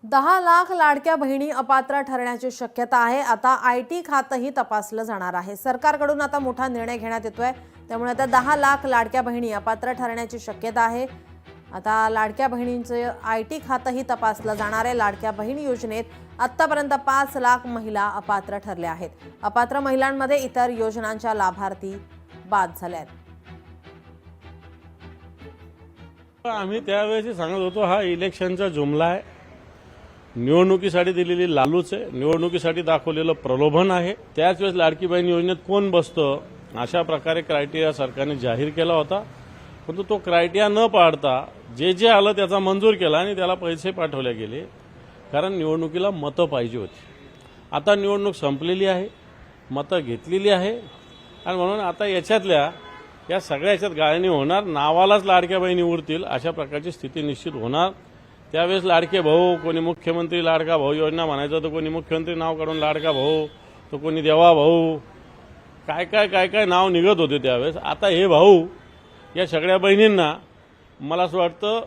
10 लाख लाडक्या बहिणी अपात्र ठरण्याची शक्यता आहे। आता आयटी खातंही तपासलं जाणार आहे। सरकारकडून आता मोठा निर्णय घेण्यात येतोय, त्यामुळे आता 10 लाख लाडक्या बहिणी अपात्र ठरण्याची शक्यता आहे। आता लाडक्या बहिणींचं आयटी खातंही तपासलं जाणार आहे। लाडक्या बहिणी योजनेत आतापर्यंत 5 लाख महिला अपात्र ठरल्या आहेत। अपात्र महिलांमध्ये इतर योजनांच्या लाभार्थी बाद झाल्या आहेत। आम्ही त्यावेळेस सांगत होतो, हा इलेक्शनचा जुमला आहे, निवडणुकीसाठी दिलेली लालूच आहे, निवडणुकीसाठी दाखवलेलं प्रलोभन आहे। त्याच वेळेस लाडकी बहीण योजनेत कोण बसतं अशा प्रकारे क्रायटेरिया सरकारने जाहीर केला होता, परंतु तो क्रायटेरिया न पाळता जे जे आलं त्याचा मंजूर केला आणि त्याला पैसे पाठवले गेले, कारण निवडणुकीला मतं पाहिजे होती। आता निवडणूक संपलेली आहे, मतं घेतलेली आहे आणि म्हणून आता या सगळ्या याच्यात गाळणी होणार, नावालाच लाडक्या बहिणी उरतील अशा प्रकारची स्थिती निश्चित होणार। त्यावेळेस लाडके भाऊ, कोणी मुख्यमंत्री लाडका भाऊ योजना म्हणायचं, तर कोणी मुख्यमंत्री नाव काढून लाडका भाऊ, तर कोणी देवा भाऊ, काय नाव निघत होते त्यावेळेस। आता हे भाऊ या सगळ्या बहिणींना मला असं वाटतं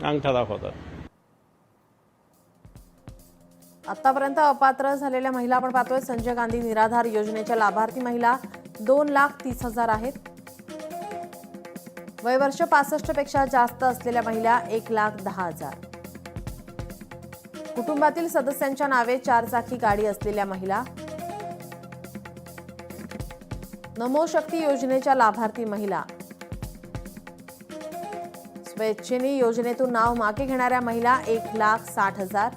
अंगठा दाखवतात। आतापर्यंत अपात्र झालेल्या महिला आपण पाहतोय। संजय गांधी निराधार योजनेच्या लाभार्थी महिला 2,30,000 आहेत। वयवर्ष 65 पेक्षा जास्त असलेल्या महिला 1,10,000। कुटुंबातील सदस्यांच्या नावे 4 चाकी गाडी असलेल्या महिला। नमो शक्ती योजनेच्या लाभार्थी महिला। स्वेच्छेने योजनेतून नाव मागे घेणाऱ्या महिला 1,60,000।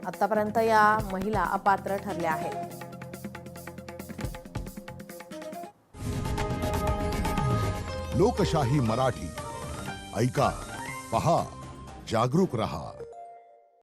आतापर्यंत या महिला अपात्र ठरल्या आहेत। लोकशाही मराठी ऐका, पहा, जागरूक रहा।